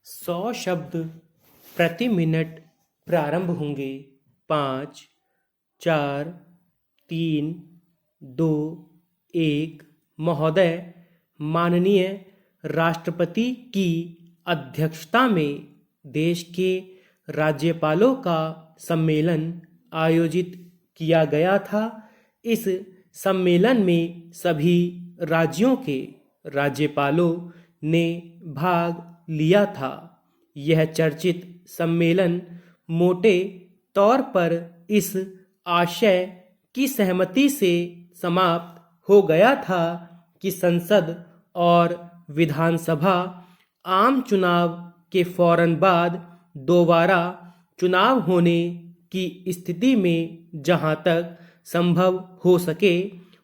100 शब्द प्रति मिनट प्रारंभ होंगे। 5, 4, 3, 2, 1। महोदय, माननीय राष्ट्रपति की अध्यक्षता में देश के राज्यपालों का सम्मेलन आयोजित किया गया था। इस सम्मेलन में सभी राज्यों के राज्यपालों ने भाग लिया था। यह चर्चित सम्मेलन मोटे तौर पर इस आशय की सहमति से समाप्त हो गया था कि संसद और विधानसभा आम चुनाव के फौरन बाद दोबारा चुनाव होने की स्थिति में जहां तक संभव हो सके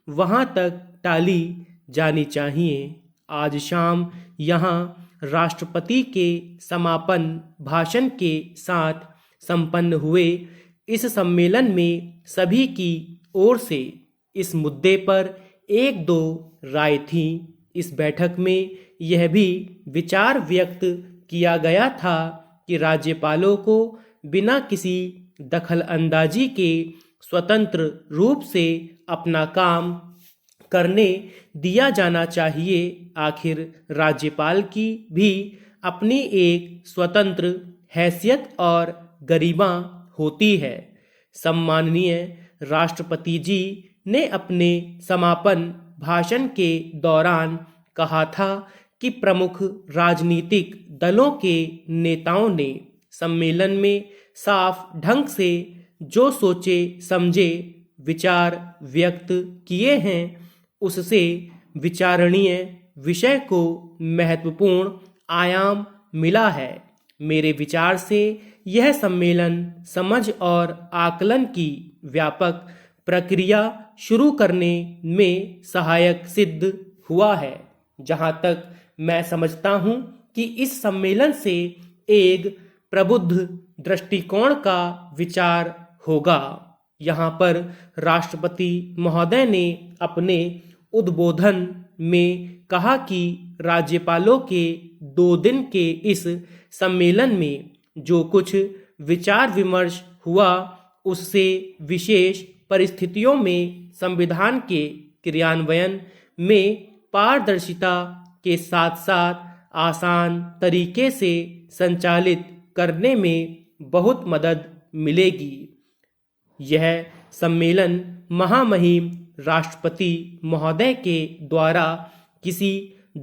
वहां तक टाली जानी चाहिए। आज शाम यहां राष्ट्रपति के समापन भाषण के साथ संपन्न हुए इस सम्मेलन में सभी की ओर से इस मुद्दे पर एक दो राय थी। इस बैठक में यह भी विचार व्यक्त किया गया था कि राज्यपालों को बिना किसी दखल अंदाजी के स्वतंत्र रूप से अपना काम करने दिया जाना चाहिए। आखिर राज्यपाल की भी अपनी एक स्वतंत्र हैसियत और गरिमा होती है। सम्माननीय राष्ट्रपति जी ने अपने समापन भाषण के दौरान कहा था कि प्रमुख राजनीतिक दलों के नेताओं ने सम्मेलन में साफ ढंग से जो सोचे समझे विचार व्यक्त किए हैं उससे विचारणीय विषय को महत्वपूर्ण आयाम मिला है। मेरे विचार से यह सम्मेलन समझ और आकलन की व्यापक प्रक्रिया शुरू करने में सहायक सिद्ध हुआ है। जहां तक मैं समझता हूं कि इस सम्मेलन से एक प्रबुद्ध दृष्टिकोण का विचार होगा। यहाँ पर राष्ट्रपति महोदय ने अपने उद्बोधन में कहा कि राज्यपालों के 2 दिन के इस सम्मेलन में जो कुछ विचार विमर्श हुआ उससे विशेष परिस्थितियों में संविधान के क्रियान्वयन में पारदर्शिता के साथ साथ आसान तरीके से संचालित करने में बहुत मदद मिलेगी। यह सम्मेलन महामहिम राष्ट्रपति महोदय के द्वारा किसी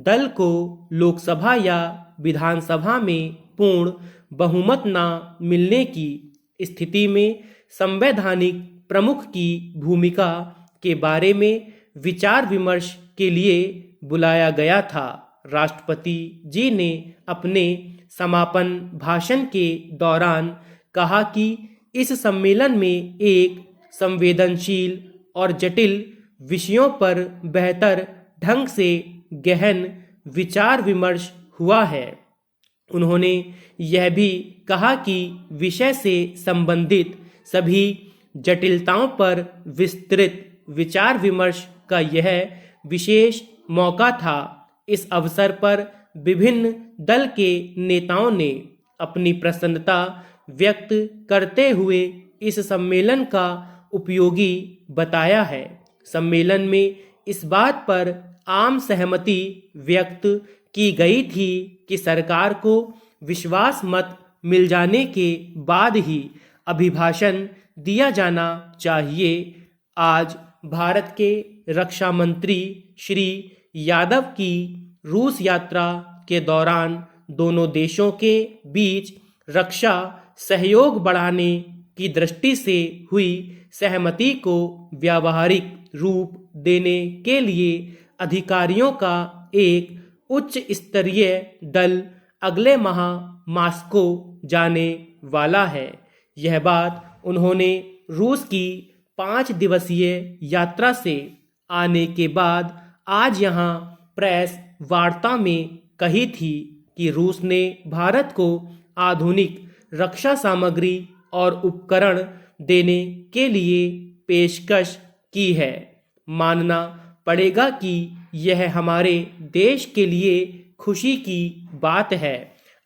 दल को लोकसभा या विधानसभा में पूर्ण बहुमत न मिलने की स्थिति में संवैधानिक प्रमुख की भूमिका के बारे में विचार विमर्श के लिए बुलाया गया था। राष्ट्रपति जी ने अपने समापन भाषण के दौरान कहा कि इस सम्मेलन में एक संवेदनशील और जटिल विषयों पर बेहतर ढंग से गहन विचार विमर्श हुआ है। उन्होंने यह भी कहा कि विषय से संबंधित सभी जटिलताओं पर विस्तृत विचार विमर्श का यह विशेष मौका था। इस अवसर पर विभिन्न दल के नेताओं ने अपनी प्रसन्नता व्यक्त करते हुए इस सम्मेलन का उपयोगी बताया है। सम्मेलन में इस बात पर आम सहमति व्यक्त की गई थी कि सरकार को विश्वास मत मिल जाने के बाद ही अभिभाषण दिया जाना चाहिए। आज भारत के रक्षा मंत्री श्री यादव की रूस यात्रा के दौरान दोनों देशों के बीच रक्षा सहयोग बढ़ाने की दृष्टि से हुई सहमति को व्यावहारिक रूप देने के लिए अधिकारियों का एक उच्च स्तरीय दल अगले माह मॉस्को जाने वाला है। यह बात उन्होंने रूस की 5 दिवसीय यात्रा से आने के बाद आज यहाँ प्रेस वार्ता में कही थी कि रूस ने भारत को आधुनिक रक्षा सामग्री और उपकरण देने के लिए पेशकश की है। मानना पड़ेगा कि यह हमारे देश के लिए खुशी की बात है।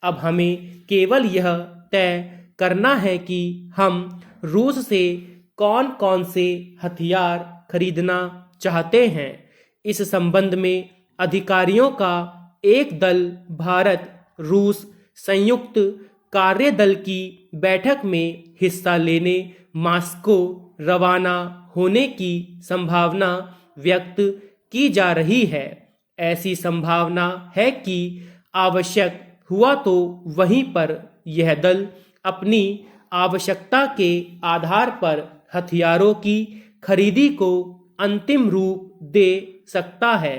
अब हमें केवल यह तय करना है कि हम रूस से कौन कौन से हथियार खरीदना चाहते हैं। इस संबंध में अधिकारियों का एक दल भारत रूस संयुक्त कार्यदल की बैठक में हिस्सा लेने मॉस्को रवाना होने की संभावना व्यक्त की जा रही है। ऐसी संभावना है कि आवश्यक हुआ तो वहीं पर यह दल अपनी आवश्यकता के आधार पर हथियारों की खरीदी को अंतिम रूप दे सकता है।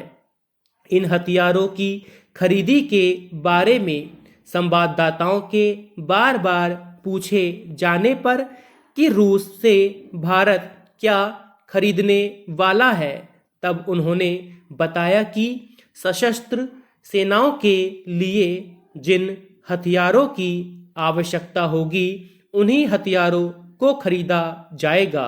इन हथियारों की खरीदी के बारे में संवाददाताओं के बार बार पूछे जाने पर कि रूस से भारत क्या खरीदने वाला है, तब उन्होंने बताया कि सशस्त्र सेनाओं के लिए जिन हथियारों की आवश्यकता होगी उन्हीं हथियारों को खरीदा जाएगा।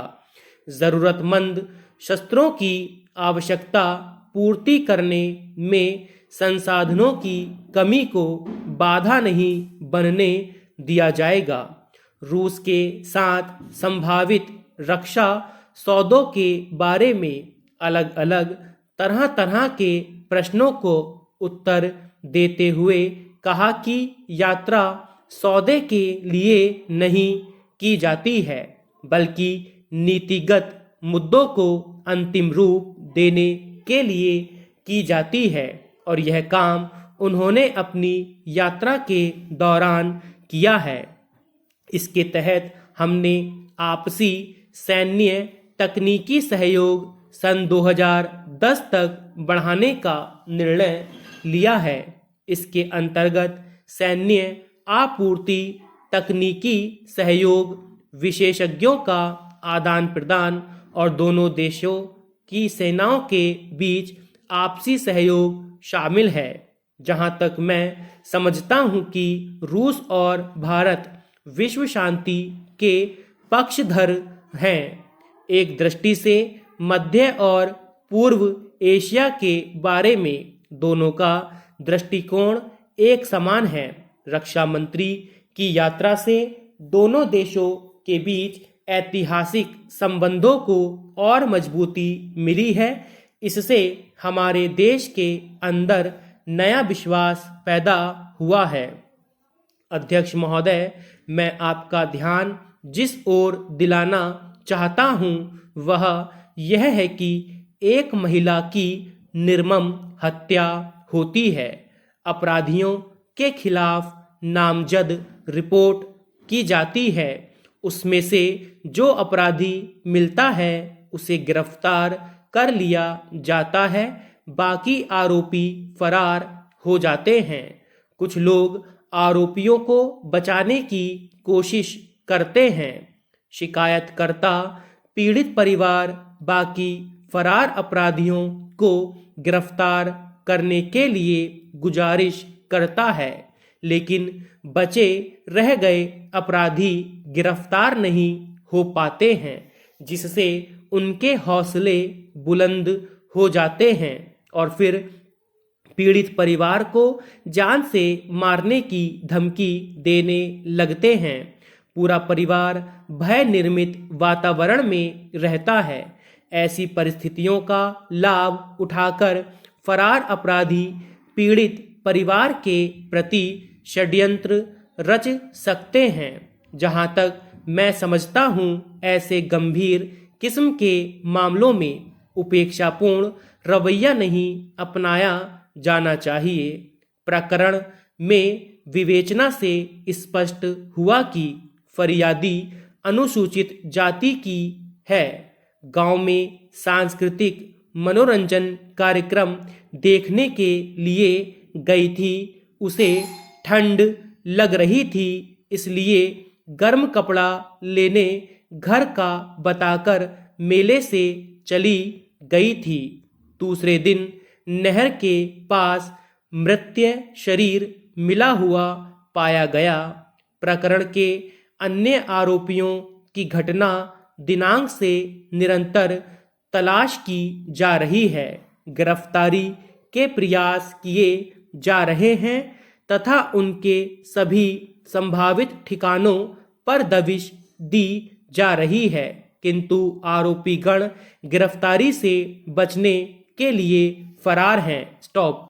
जरूरतमंद शस्त्रों की आवश्यकता पूर्ति करने में संसाधनों की कमी को बाधा नहीं बनने दिया जाएगा। रूस के साथ संभावित रक्षा सौदों के बारे में अलग अलग तरह तरह के प्रश्नों को उत्तर देते हुए कहा कि यात्रा सौदे के लिए नहीं की जाती है, बल्कि नीतिगत मुद्दों को अंतिम रूप देने के लिए की जाती है, और यह काम उन्होंने अपनी यात्रा के दौरान किया है। इसके तहत हमने आपसी सैन्य तकनीकी सहयोग सन 2010 तक बढ़ाने का निर्णय लिया है। इसके अंतर्गत सैन्य आपूर्ति, तकनीकी सहयोग, विशेषज्ञों का आदान प्रदान और दोनों देशों की सेनाओं के बीच आपसी सहयोग शामिल है। जहां तक मैं समझता हूं कि रूस और भारत विश्व शांति के पक्षधर हैं। एक दृष्टि से मध्य और पूर्व एशिया के बारे में दोनों का दृष्टिकोण एक समान है। रक्षा मंत्री की यात्रा से दोनों देशों के बीच ऐतिहासिक संबंधों को और मजबूती मिली है। इससे हमारे देश के अंदर नया विश्वास पैदा हुआ है। अध्यक्ष महोदय, मैं आपका ध्यान जिस ओर दिलाना चाहता हूं वह यह है कि एक महिला की निर्मम हत्या होती है। अपराधियों के खिलाफ नामजद रिपोर्ट की जाती है। उसमें से जो अपराधी मिलता है उसे गिरफ्तार कर लिया जाता है। बाकी आरोपी फरार हो जाते हैं। कुछ लोग आरोपियों को बचाने की कोशिश करते हैं। शिकायतकर्ता, पीड़ित परिवार बाकी फरार अपराधियों को गिरफ्तार करने के लिए गुजारिश करता है, लेकिन बचे रह गए अपराधी गिरफ्तार नहीं हो पाते हैं, जिससे उनके हौसले बुलंद हो जाते हैं और फिर पीड़ित परिवार को जान से मारने की धमकी देने लगते हैं। पूरा परिवार भय निर्मित वातावरण में रहता है। ऐसी परिस्थितियों का लाभ उठाकर फरार अपराधी पीड़ित परिवार के प्रति षड्यंत्र रच सकते हैं। जहां तक मैं समझता हूं, ऐसे गंभीर किस्म के मामलों में उपेक्षापूर्ण रवैया नहीं अपनाया जाना चाहिए। प्रकरण में विवेचना से स्पष्ट हुआ कि फरियादी अनुसूचित जाति की है। गांव में सांस्कृतिक मनोरंजन कार्यक्रम देखने के लिए गई थी। उसे ठंड लग रही थी, इसलिए गर्म कपड़ा लेने घर का बताकर मेले से चली गई थी। दूसरे दिन नहर के पास मृत शरीर मिला हुआ पाया गया। प्रकरण के अन्य आरोपियों की घटना दिनांक से निरंतर तलाश की जा रही है। गिरफ्तारी के प्रयास किए जा रहे हैं तथा उनके सभी संभावित ठिकानों पर दबिश दी जा रही है, किंतु आरोपीगण गिरफ्तारी से बचने के लिए फरार हैं। स्टॉप।